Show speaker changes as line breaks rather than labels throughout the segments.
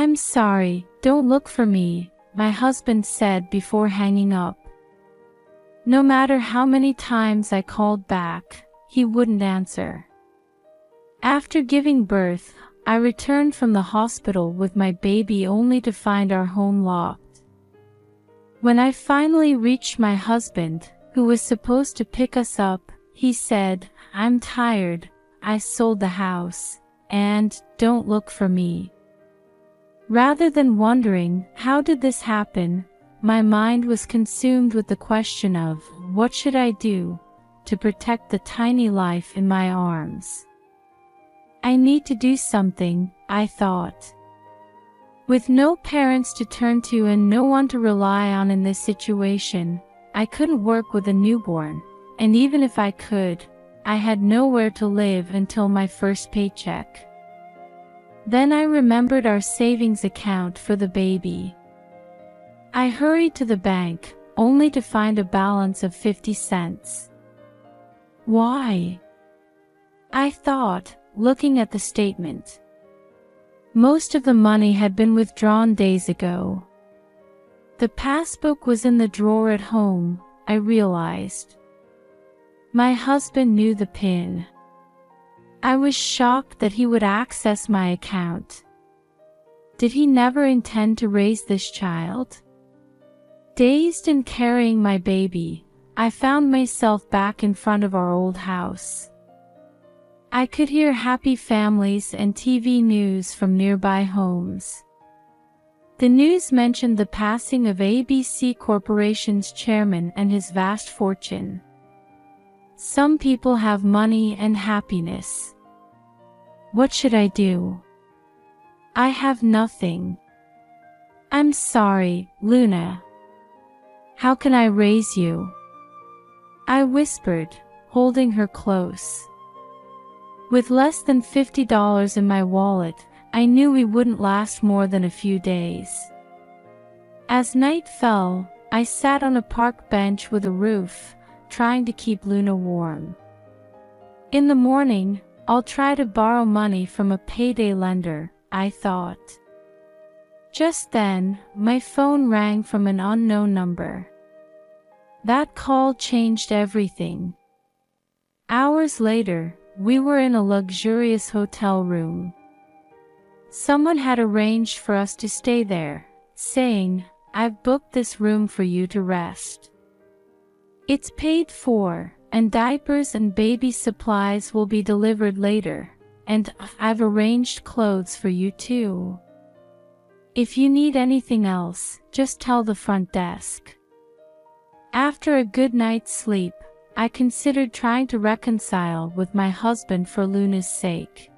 I'm sorry, don't look for me, my husband said before hanging up. No matter how many times I called back, he wouldn't answer. After giving birth, I returned from the hospital with my baby only to find our home locked. When I finally reached my husband, who was supposed to pick us up, he said, "I'm tired, I sold the house, and don't look for me." Rather than wondering, how did this happen, my mind was consumed with the question of, what should I do to protect the tiny life in my arms? I need to do something, I thought. With no parents to turn to and no one to rely on in this situation, I couldn't work with a newborn, and even if I could, I had nowhere to live until my first paycheck. Then I remembered our savings account for the baby. I hurried to the bank, only to find a balance of 50 cents. Why? I thought, looking at the statement. Most of the money had been withdrawn days ago. The passbook was in the drawer at home, I realized. My husband knew the PIN. I was shocked that he would access my account. Did he never intend to raise this child? Dazed and carrying my baby, I found myself back in front of our old house. I could hear happy families and TV news from nearby homes. The news mentioned the passing of ABC Corporation's chairman and his vast fortune. Some people have money and happiness. What should I do? I have nothing. I'm sorry, Luna. How can I raise you? I whispered, holding her close. With less than $50 in my wallet, I knew we wouldn't last more than a few days. As night fell, I sat on a park bench with a roof, trying to keep Luna warm. In the morning, I'll try to borrow money from a payday lender, I thought. Just then, my phone rang from an unknown number. That call changed everything. Hours later, we were in a luxurious hotel room. Someone had arranged for us to stay there, saying, "I've booked this room for you to rest. It's paid for, and diapers and baby supplies will be delivered later, and I've arranged clothes for you too. If you need anything else, just tell the front desk." After a good night's sleep, I considered trying to reconcile with my husband for Luna's sake.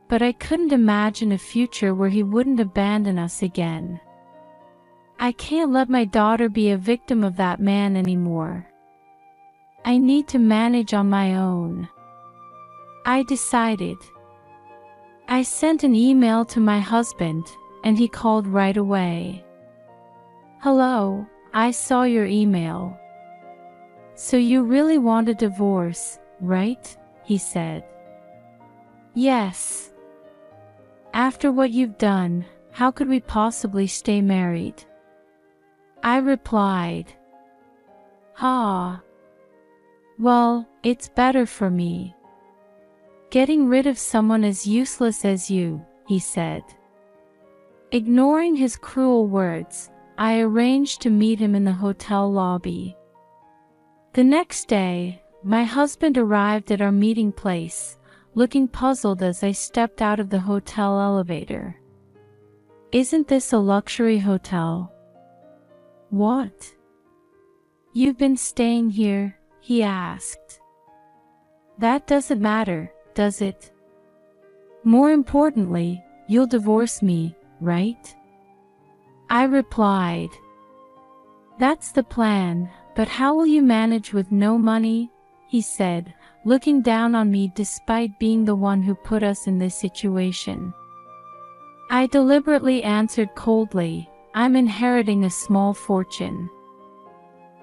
But I couldn't imagine a future where he wouldn't abandon us again. I can't let my daughter be a victim of that man anymore. I need to manage on my own. I decided. I sent an email to my husband, and he called right away. "Hello, I saw your email. So you really want a divorce, right?" he said. "Yes. After what you've done, how could we possibly stay married?" I replied. Well, it's better for me. Getting rid of someone as useless as you," he said. Ignoring his cruel words, I arranged to meet him in the hotel lobby. The next day, my husband arrived at our meeting place, looking puzzled as I stepped out of the hotel elevator. "Isn't this a luxury hotel?" "What? You've been staying here?" he asked. "That doesn't matter, does it? More importantly, you'll divorce me, right?" I replied. "That's the plan, but how will you manage with no money?" he said, looking down on me despite being the one who put us in this situation. I deliberately answered coldly, "I'm inheriting a small fortune.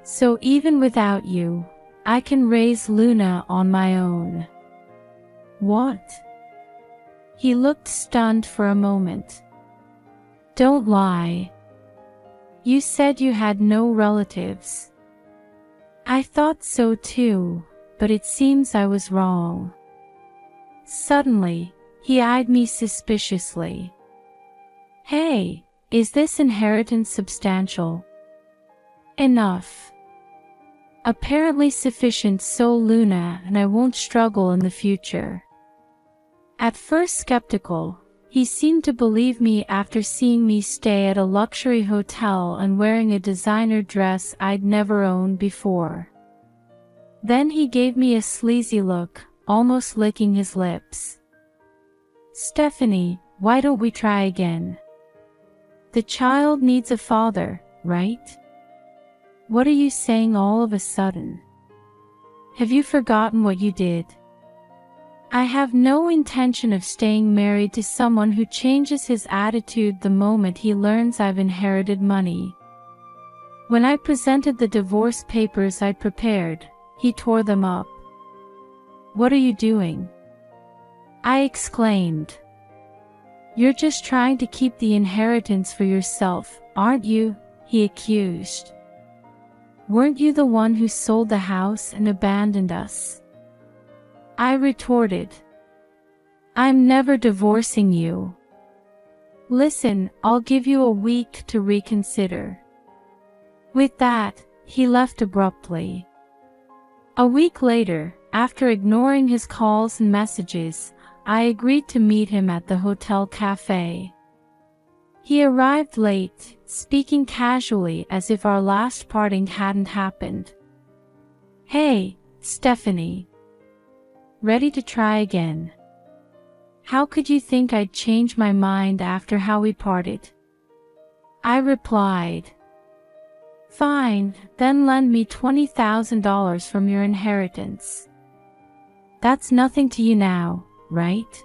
So even without you, I can raise Luna on my own." "What?" He looked stunned for a moment. Don't lie. You said you had no relatives. I thought so too, but it seems I was wrong. Suddenly, he eyed me suspiciously. Hey, is this inheritance substantial? Enough. Apparently sufficient, so Luna and I won't struggle in the future. At first skeptical, he seemed to believe me after seeing me stay at a luxury hotel and wearing a designer dress I'd never owned before. Then he gave me a sleazy look, almost licking his lips. Stephanie, why don't we try again? The child needs a father, right? What are you saying all of a sudden? Have you forgotten what you did? I have no intention of staying married to someone who changes his attitude the moment he learns I've inherited money. When I presented the divorce papers I'd prepared, he tore them up. What are you doing? I exclaimed. You're just trying to keep the inheritance for yourself, aren't you? He accused. Weren't you the one who sold the house and abandoned us? I retorted. I'm never divorcing you. Listen, I'll give you a week to reconsider. With that, he left abruptly. A week later, after ignoring his calls and messages, I agreed to meet him at the hotel cafe. He arrived late, speaking casually as if our last parting hadn't happened. Hey, Stephanie. Ready to try again? How could you think I'd change my mind after how we parted? I replied. Fine, then lend me $20,000 from your inheritance. That's nothing to you now, right?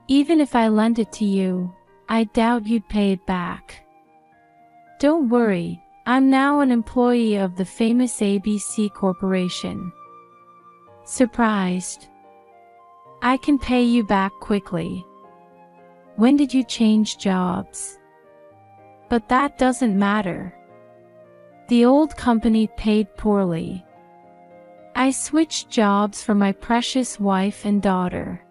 Even if I lent it to you, I doubt you'd pay it back. Don't worry, I'm now an employee of the famous ABC Corporation. Surprised? I can pay you back quickly. When did you change jobs? But that doesn't matter. The old company paid poorly. I switched jobs for my precious wife and daughter.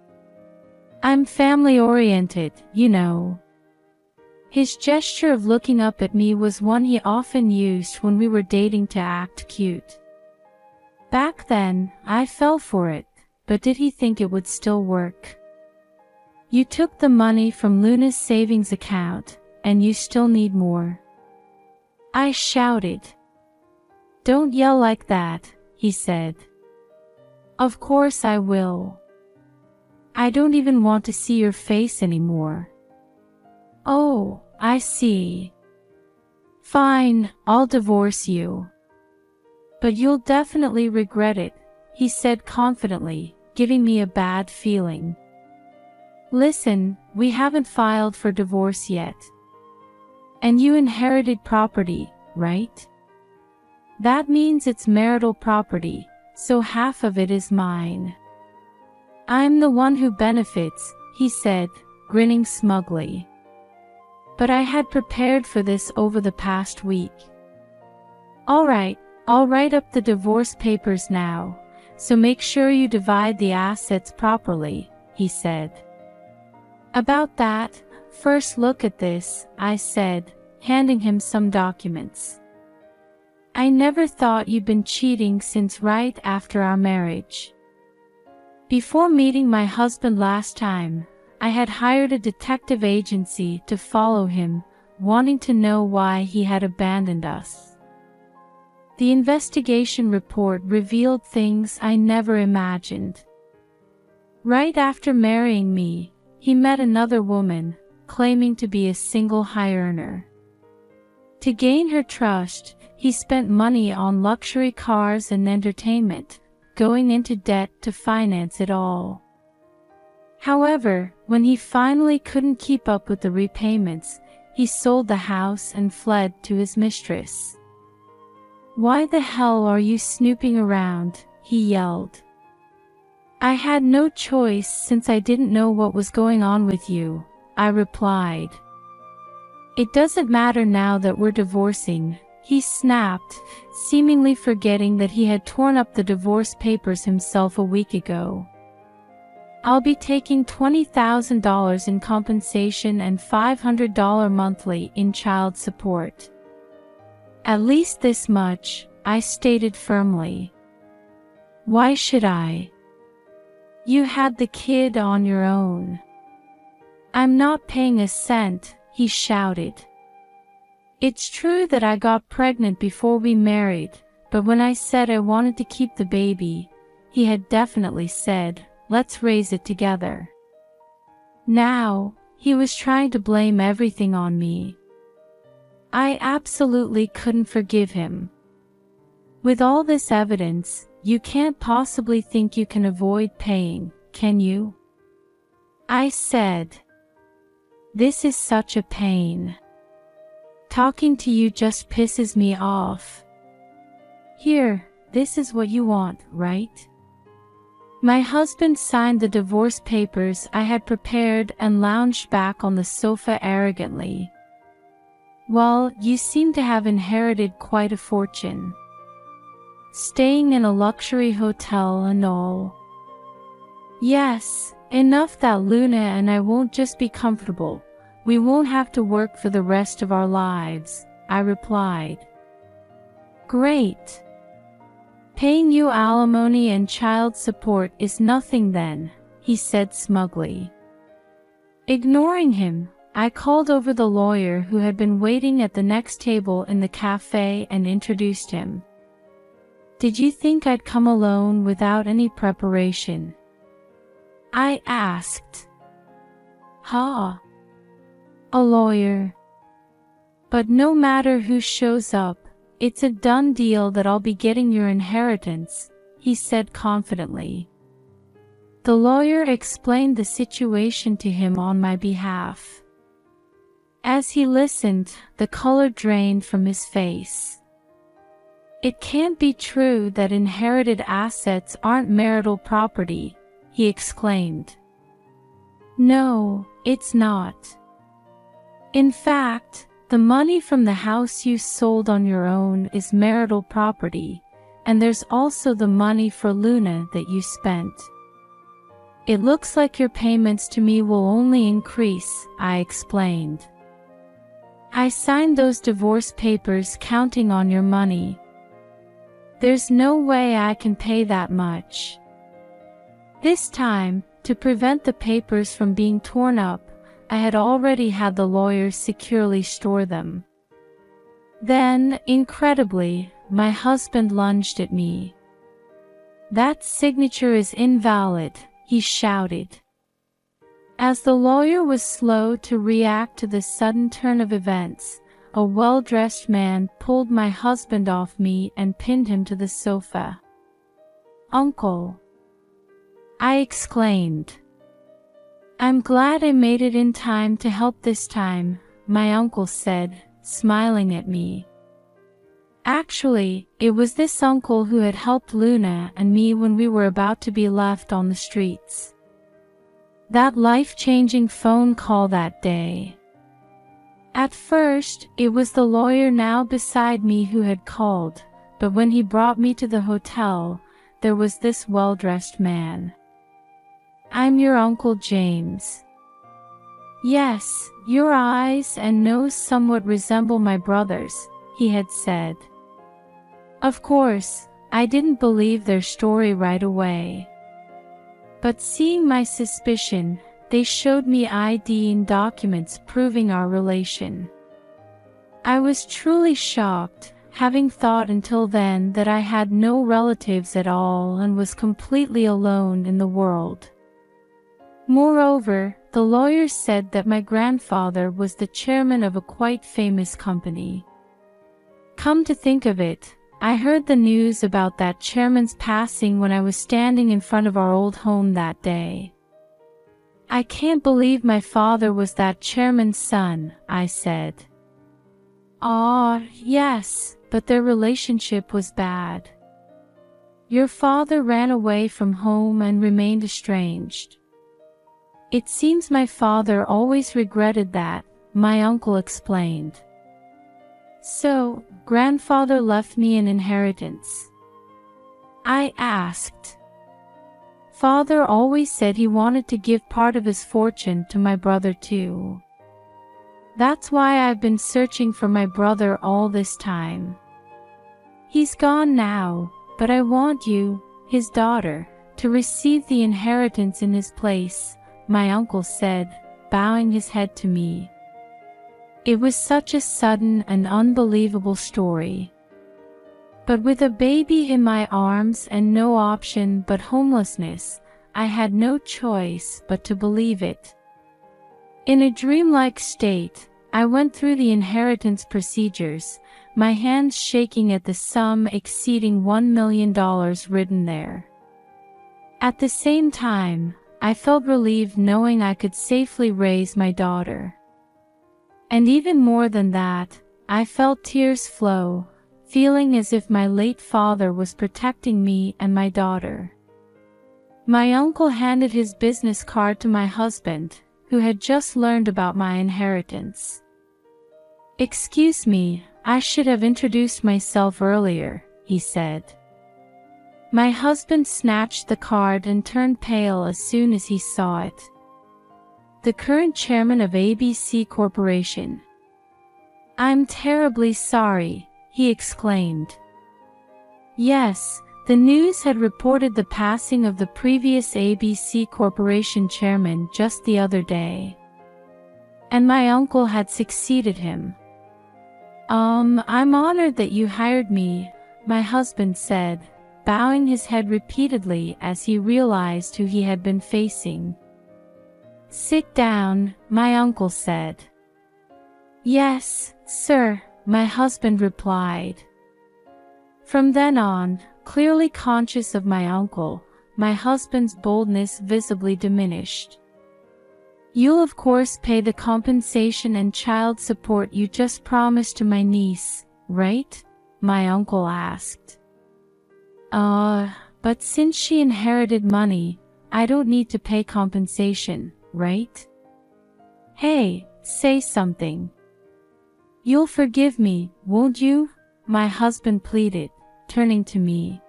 I'm family-oriented, you know. His gesture of looking up at me was one he often used when we were dating to act cute. Back then, I fell for it, but did he think it would still work? You took the money from Luna's savings account, and you still need more. I shouted. Don't yell like that, he said. Of course I will. I don't even want to see your face anymore. Oh, I see. Fine, I'll divorce you. But you'll definitely regret it, he said confidently, giving me a bad feeling. Listen, we haven't filed for divorce yet. And you inherited property, right? That means it's marital property, so half of it is mine. I'm the one who benefits, he said, grinning smugly. But I had prepared for this over the past week. All right, I'll write up the divorce papers now, so make sure you divide the assets properly, he said. About that, first look at this, I said, handing him some documents. I never thought you'd been cheating since right after our marriage. Before meeting my husband last time, I had hired a detective agency to follow him, wanting to know why he had abandoned us. The investigation report revealed things I never imagined. Right after marrying me, he met another woman, claiming to be a single high earner. To gain her trust, he spent money on luxury cars and entertainment, going into debt to finance it all. However, when he finally couldn't keep up with the repayments, he sold the house and fled to his mistress. Why the hell are you snooping around? He yelled. I had no choice since I didn't know what was going on with you, I replied. It doesn't matter now that we're divorcing, he snapped, seemingly forgetting that he had torn up the divorce papers himself a week ago. I'll be taking $20,000 in compensation and $500 monthly in child support. At least this much, I stated firmly. Why should I? You had the kid on your own. I'm not paying a cent, he shouted. It's true that I got pregnant before we married, but when I said I wanted to keep the baby, he had definitely said, let's raise it together. Now, he was trying to blame everything on me. I absolutely couldn't forgive him. With all this evidence, you can't possibly think you can avoid paying, can you? I said. This is such a pain. Talking to you just pisses me off. Here, this is what you want, right? My husband signed the divorce papers I had prepared and lounged back on the sofa arrogantly. Well, you seem to have inherited quite a fortune. Staying in a luxury hotel and all. Yes, enough that Luna and I won't just be comfortable. We won't have to work for the rest of our lives, I replied. Great. Paying you alimony and child support is nothing then, he said smugly. Ignoring him, I called over the lawyer who had been waiting at the next table in the cafe and introduced him. Did you think I'd come alone without any preparation? I asked. Ha. A lawyer. But no matter who shows up, it's a done deal that I'll be getting your inheritance, he said confidently. The lawyer explained the situation to him on my behalf. As he listened, the color drained from his face. It can't be true that inherited assets aren't marital property, he exclaimed. No, it's not. In fact, the money from the house you sold on your own is marital property, and there's also the money for Luna that you spent. It looks like your payments to me will only increase, I explained. I signed those divorce papers counting on your money. There's no way I can pay that much. This time, to prevent the papers from being torn up, I had already had the lawyers securely store them. Then, incredibly, my husband lunged at me. That signature is invalid, he shouted. As the lawyer was slow to react to the sudden turn of events, a well-dressed man pulled my husband off me and pinned him to the sofa. Uncle! I exclaimed. I'm glad I made it in time to help this time, my uncle said, smiling at me. Actually, it was this uncle who had helped Luna and me when we were about to be left on the streets. That life-changing phone call that day. At first, it was the lawyer now beside me who had called, but when he brought me to the hotel, there was this well-dressed man. I'm your Uncle James. Yes, your eyes and nose somewhat resemble my brother's, he had said. Of course, I didn't believe their story right away. But seeing my suspicion, they showed me ID and documents proving our relation. I was truly shocked, having thought until then that I had no relatives at all and was completely alone in the world. Moreover, the lawyer said that my grandfather was the chairman of a quite famous company. Come to think of it, I heard the news about that chairman's passing when I was standing in front of our old home that day. I can't believe my father was that chairman's son, I said. Ah, yes, but their relationship was bad. Your father ran away from home and remained estranged. It seems my father always regretted that, my uncle explained. So, grandfather left me an inheritance? I asked. Father always said he wanted to give part of his fortune to my brother too. That's why I've been searching for my brother all this time. He's gone now, but I want you, his daughter, to receive the inheritance in his place, my uncle said, bowing his head to me. It was such a sudden and unbelievable story. But with a baby in my arms and no option but homelessness, I had no choice but to believe it. In a dreamlike state, I went through the inheritance procedures, my hands shaking at the sum exceeding $1 million written there. At the same time, I felt relieved knowing I could safely raise my daughter. And even more than that, I felt tears flow, feeling as if my late father was protecting me and my daughter. My uncle handed his business card to my husband, who had just learned about my inheritance. Excuse me, I should have introduced myself earlier, he said. My husband snatched the card and turned pale as soon as he saw it. The current chairman of ABC Corporation. I'm terribly sorry, he exclaimed. Yes, the news had reported the passing of the previous ABC Corporation chairman just the other day. And my uncle had succeeded him. I'm honored that you hired me, my husband said, bowing his head repeatedly as he realized who he had been facing. Sit down, my uncle said. Yes, sir, my husband replied. From then on, clearly conscious of my uncle, my husband's boldness visibly diminished. You'll of course pay the compensation and child support you just promised to my niece, right? My uncle asked. But since she inherited money, I don't need to pay compensation, right? Hey, say something. You'll forgive me, won't you? My husband pleaded, turning to me.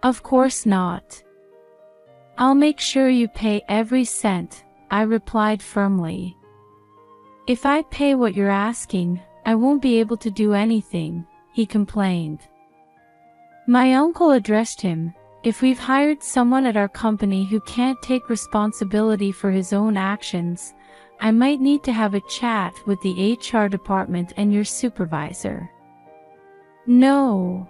Of course not. I'll make sure you pay every cent, I replied firmly. If I pay what you're asking, I won't be able to do anything, he complained. My uncle addressed him. If we've hired someone at our company who can't take responsibility for his own actions, I might need to have a chat with the HR department and your supervisor. No.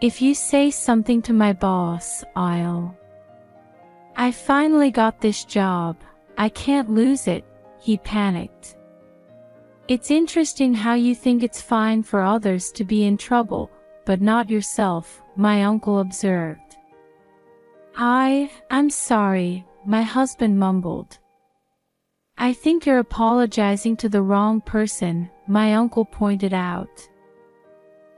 If you say something to my boss, I finally got this job. I can't lose it, he panicked. It's interesting how you think it's fine for others to be in trouble, but not yourself, my uncle observed. I'm sorry, my husband mumbled. I think you're apologizing to the wrong person, my uncle pointed out.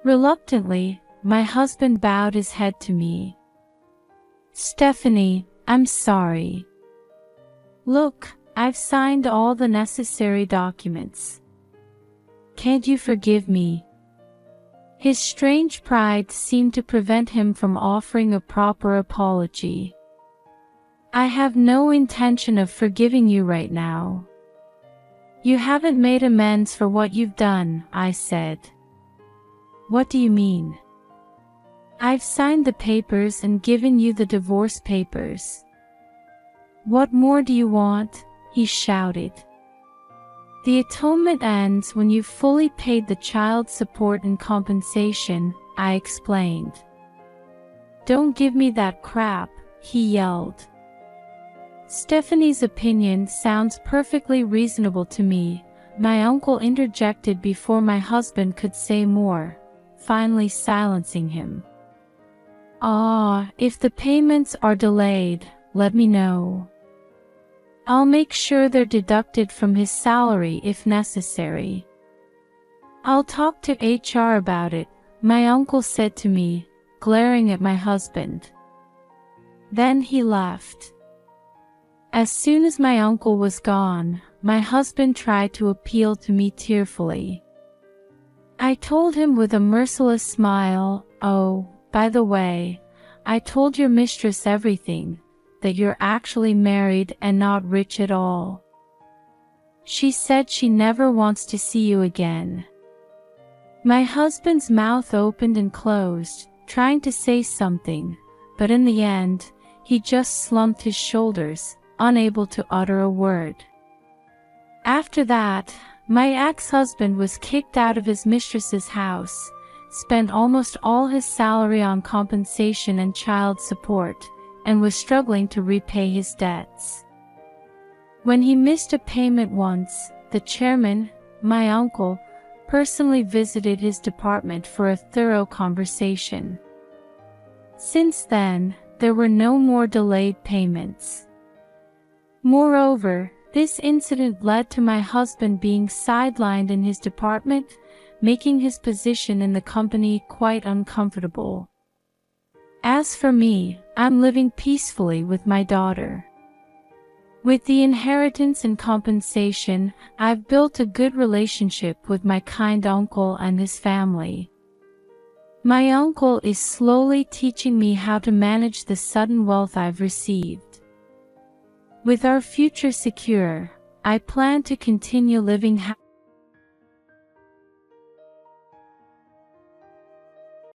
Reluctantly, my husband bowed his head to me. Stephanie, I'm sorry. Look, I've signed all the necessary documents. Can't you forgive me? His strange pride seemed to prevent him from offering a proper apology. I have no intention of forgiving you right now. You haven't made amends for what you've done, I said. What do you mean? I've signed the papers and given you the divorce papers. What more do you want? He shouted. The atonement ends when you've fully paid the child support and compensation, I explained. Don't give me that crap, he yelled. Stephanie's opinion sounds perfectly reasonable to me, my uncle interjected before my husband could say more, finally silencing him. If the payments are delayed, let me know. I'll make sure they're deducted from his salary if necessary. I'll talk to HR about it, my uncle said to me, glaring at my husband. Then he left. As soon as my uncle was gone, my husband tried to appeal to me tearfully. I told him with a merciless smile, "Oh, by the way, I told your mistress everything, that you're actually married and not rich at all. She said she never wants to see you again." My husband's mouth opened and closed, trying to say something, but in the end, he just slumped his shoulders, unable to utter a word. After that, my ex-husband was kicked out of his mistress's house, spent almost all his salary on compensation and child support, and was struggling to repay his debts. When he missed a payment once, the chairman, my uncle, personally visited his department for a thorough conversation. Since then, there were no more delayed payments. Moreover, this incident led to my husband being sidelined in his department, making his position in the company quite uncomfortable. As for me, I'm living peacefully with my daughter. With the inheritance and compensation, I've built a good relationship with my kind uncle and his family. My uncle is slowly teaching me how to manage the sudden wealth I've received. With our future secure, I plan to continue living happily